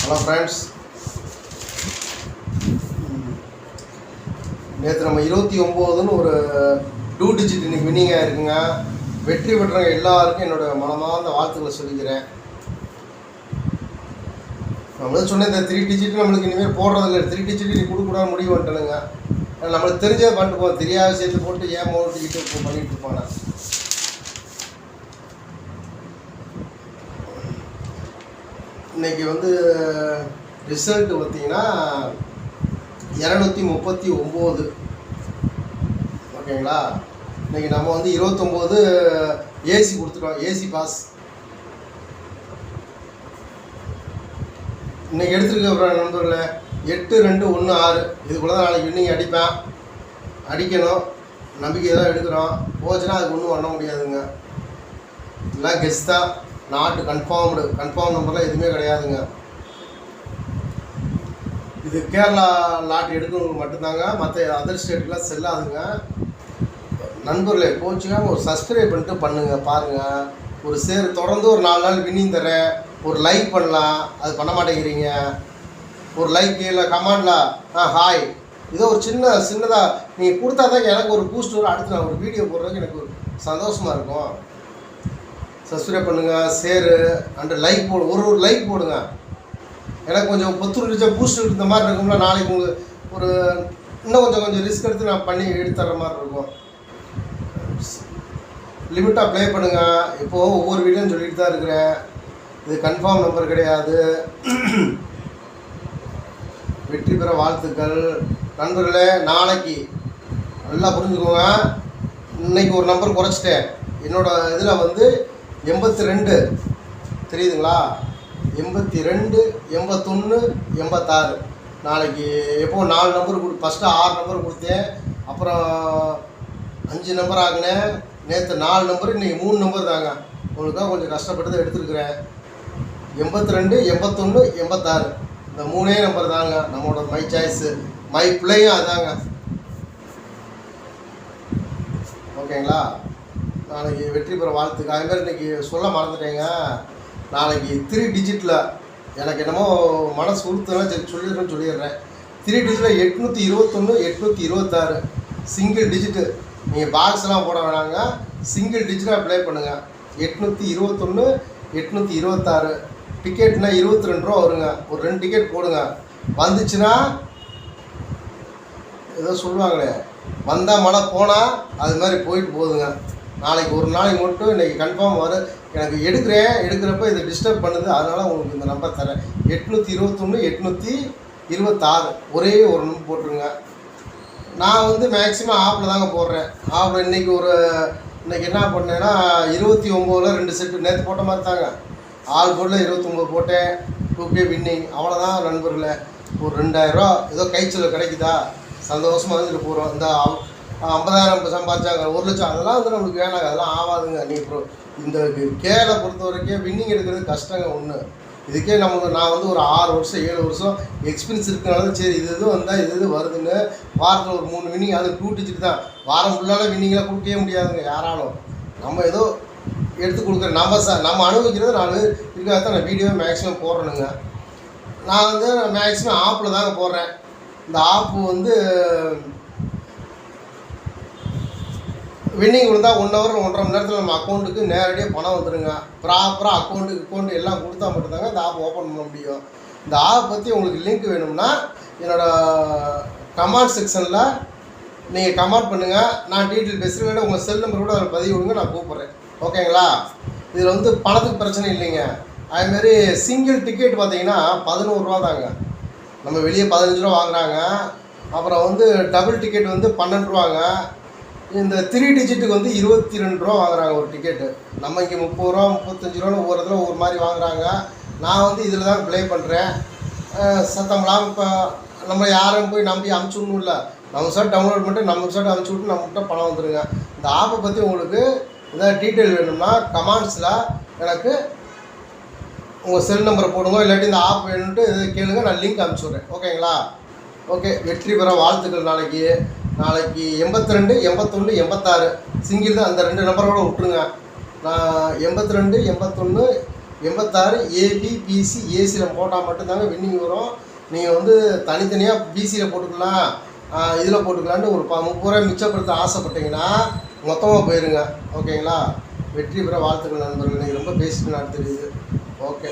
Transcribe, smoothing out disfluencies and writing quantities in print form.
Hello friends, நேற்று நம்ம 29ன்னு ஒரு 2 டிஜிட் இன்றைக்கி வின்னிங்காக இருக்குங்க. வெற்றி பெற்றவங்க எல்லாருக்கும் என்னோடய மனமார்ந்த வாழ்த்துக்களை சொல்லிக்கிறேன். நம்மளும் சொன்ன இந்த 3 டிஜிட் நம்மளுக்கு இனிமேல் போடுறதில்ல. 3 டிஜிட் நீ கொடுக்கூடாது முடிவு பண்ணிட்டேனுங்க. நம்மளுக்கு தெரிஞ்சதை பண்ணிட்டு போவோம், தெரியாத சேர்த்து போட்டு ஏன் டிஜிட் இப்போ பண்ணிகிட்டு இருப்பாங்க. இன்றைக்கி ரிசல்ட்டு பார்த்திங்கன்னா 239. ஓகேங்களா? இன்றைக்கி நம்ம 29 ஏசி கொடுத்துட்டோம், ஏசி பாஸ். இன்றைக்கி எடுத்துருக்க நண்பர்களே 8-2-1-6 இதுக்குள்ள தான் நாளைக்கு வின்னிங் அடிப்பேன். அடிக்கணும், நம்பிக்கை தான் எடுக்கிறோம். போச்சுன்னா அதுக்கு ஒன்றும் பண்ண முடியாதுங்க. இதெல்லாம் கெஸ் தான், நாட் கன்ஃபார்ம் நம்பர்லாம் எதுவுமே கிடையாதுங்க. இது கேரளா லாட்ரி எடுக்கிறவங்களுக்கு மட்டும்தாங்க, மற்ற அதர் ஸ்டேட்டுக்கெலாம் செல்லாதுங்க. நண்பர்களே போச்சுக்காம ஒரு சப்ஸ்கிரைப் பண்ணிட்டு பண்ணுங்கள், பாருங்கள். ஒரு தொடர்ந்து ஒரு 4 நாள் வின்னிங் தரேன். ஒரு லைக் பண்ணலாம், அது பண்ண மாட்டேங்கிறீங்க. ஒரு லைக் இல்லை கமெண்டில் ஹாய், இதோ ஒரு சின்னதாக நீங்கள் கொடுத்தா தான் எனக்கு ஒரு பூஸ்ட் வரும். அடுத்து நான் ஒரு வீடியோ போடுறதுக்கு எனக்கு ஒரு சந்தோஷமாக இருக்கும். சப்ஸ்கிரைப் பண்ணுங்கள், ஷேரு அண்டு லைக் போடு, ஒரு லைக் போடுங்க. எனக்கு கொஞ்சம் புத்துணர்ச்சியாக பூஸ்ட் இருந்த மாதிரி இருக்கும்ல. நாளைக்கு உங்களுக்கு ஒரு இன்னும் கொஞ்சம் ரிஸ்க் எடுத்து நான் பண்ணி எடுத்துற மாதிரி இருக்கும். லிமிட்டாக ப்ளே பண்ணுங்கள். இப்போது ஒவ்வொரு வீடியோன்னு சொல்லிட்டு தான் இருக்கிறேன். இது கன்ஃபார்ம் நம்பர் கிடையாது. வெற்றி பெற வாழ்த்துக்கள் நண்பர்களே. நாளைக்கு நல்லா புரிஞ்சுக்கோங்க. இன்றைக்கி ஒரு நம்பர் குறைச்சிட்டேன். என்னோடய இதில் 82 தெரியுதுங்களா? 82, 81, 86. நாளைக்கு எப்போ 4 நம்பர் ஃபஸ்ட்டு 6 நம்பர் கொடுத்தேன், அப்புறம் 5 நம்பர் ஆகினேன். நேற்று 4 நம்பர், இன்றைக்கி 3 நம்பர் தாங்க. உங்களுக்காக கொஞ்சம் கஷ்டப்பட்டு தான் எடுத்துருக்குறேன். 82, 81, 86 இந்த 3 நம்பர் தாங்க நம்மளோட மை சாய்ஸு, மை பிள்ளையும் அதாங்க. ஓகேங்களா? நாளைக்கு வெற்றி பெற வாழ்த்துக்கு. அதுமாதிரி இன்றைக்கி சொல்ல மறந்துட்டேங்க. நாளைக்கு 3 டிஜிட்டில் எனக்கு என்னமோ மனசு உறுத்துலாம் சரி சொல்லிடுறேன். 3 டிஜிட்டில் 821, 826 சிங்கிள் டிஜிட்டு. நீங்கள் பாக்ஸ்லாம் போட வேணாங்க, சிங்கிள் டிஜிட்டாக ப்ளே பண்ணுங்கள். 821, 826 டிக்கெட்னா 22 ரூபா வருங்க. ஒரு 2 டிக்கெட் போடுங்க. வந்துச்சுன்னா ஏதோ சொல்லுவாங்களே, வந்தால் மழை போனால் அது மாதிரி போயிட்டு போகுதுங்க. நாளைக்கு ஒரு நாளைக்கு மட்டும் இன்றைக்கி கன்ஃபார்ம் வரும். எனக்கு எடுக்கிறப்ப இதை டிஸ்டர்ப் பண்ணுது, அதனால் உங்களுக்கு இந்த நம்பர் தரேன். 821, 826 ஒரே ஒரு நம்பர் போட்டுருங்க. நான் மேக்ஸிமம் ஆப்பில் தாங்க போடுறேன். ஆப்பில் இன்றைக்கி என்ன பண்ணேன்னா 29ல் 2 செட்டு நேற்று போட்ட மாதிரி தாங்க. ஆள் போர்டில் 29 போட்டேன். 2K winning. அவ்வளோதான் நண்பர்களே. ஒரு 2000 ரூபா ஏதோ கைச்சல் கிடைக்குதா, சந்தோஷமாக வந்துட்டு போகிறோம். இந்த 50,000 சம்பாதிச்சாங்க, 1 லட்சம், அதெல்லாம் நம்மளுக்கு வேணாங்க, அதெல்லாம் ஆகாதுங்க. நீ இப்போ இந்த கேலை பொறுத்த வரைக்கும் வின்னிங் எடுக்கிறது கஷ்டங்க. ஒன்று இதுக்கே நான் ஒரு 6 வருஷம் 7 வருஷம் எக்ஸ்பீரியன்ஸ் இருக்கிறனால சரி இது வந்தால் இது வருதுன்னு வாரத்தில் ஒரு 3 வின்னிங், அது 2 டிஜிட் தான். வாரம் ஃபுல்லால் வின்னிங்கெலாம் கொடுக்கவே முடியாதுங்க யாராலும். நம்ம ஏதோ எடுத்து கொடுக்குற நம்ம அனுபவிக்கிறது 4 இதுக்காக தான் நான் வீடியோ மேக்ஸிமம் போடுறேனுங்க. நான் மேக்ஸிமம் ஆப்பில் தாங்க போடுறேன். இந்த ஆப்பு வின்னிங் கொடுத்தா 1 ஹவர் 1.5 மணி நேரத்தில் நம்ம அக்கௌண்ட்டுக்கு நேரடியாக பணம் வந்துடுங்க. ப்ராப்பராக அக்கௌண்ட்டு எல்லாம் கொடுத்தா மட்டும்தாங்க இந்த ஆப் ஓப்பன் பண்ண முடியும். இந்த ஆப் பற்றி உங்களுக்கு லிங்க் வேணும்னா என்னோடய கமெண்ட் செக்ஷனில் நீங்கள் கமெண்ட் பண்ணுங்கள். நான் டீட்டெயில் பேசுகிறேன். உங்கள் செல் நம்பர் கூட அதில் பதிவு விடுங்க, நான் கூப்பிட்றேன். ஓகேங்களா? இதில் பணத்துக்கு பிரச்சனை இல்லைங்க. அதுமாரி சிங்கிள் டிக்கெட் பார்த்தீங்கன்னா 11 ரூபா தாங்க. நம்ம வெளியே 15 ரூபா வாங்குகிறாங்க. அப்புறம் டபுள் டிக்கெட் 12 ரூபாங்க. இந்த 3 டிஜிட்டுக்கு 22 ரூபா வாங்குறாங்க ஒரு டிக்கெட்டு. நம்ம இங்கே 30 ரூபா 35 ரூபான்னு ஒவ்வொரு இடத்துல ஒவ்வொரு மாதிரி வாங்குறாங்க. நான் இதில் தான் ப்ளே பண்ணுறேன். சத்தம்லாம் இப்போ நம்ம யாரும் போய் நம்பி அமுச்சுடணும் இல்லை. நம்ம சார் டவுன்லோட் பண்ணிட்டு நம்ம சார் அமுச்சு விட்டு நம்மகிட்ட பணம் வந்துடுங்க. இந்த ஆப்பை பற்றி உங்களுக்கு ஏதாவது டீட்டெயில் வேணும்னா கமெண்ட்ஸில் எனக்கு உங்கள் செல் நம்பரை போடுங்க, இல்லாட்டி இந்த ஆப் வேணுன்ட்டு கேளுங்க, நான் லிங்க் அனுப்பிச்சி விட்றேன். ஓகேங்களா? ஓகே, வெற்றி பெற வாழ்த்துக்கள். நாளைக்கு 82, 81, 86 சிங்கிள் தான். அந்த 2 நம்பரோட விட்டுருங்க. நான் 82, 81, 86 ஏபி பிசி ஏசியில் போட்டால் மட்டும்தாங்க வின்னிங் வரும். நீங்கள் வந்து தனித்தனியாக பிசியில் போட்டுக்கலாம், இதில் போட்டுக்கலான்னு ஒரு 30 ரூபாய் மிச்சப்படுத்த ஆசைப்பட்டீங்கன்னா மொத்தமாக போயிருங்க. ஓகேங்களா? வெற்றி பெற வாழ்த்துக்கள் நண்பர்கள். நீங்கள் ரொம்ப பேசிட்டு நான் தெரியுது. ஓகே.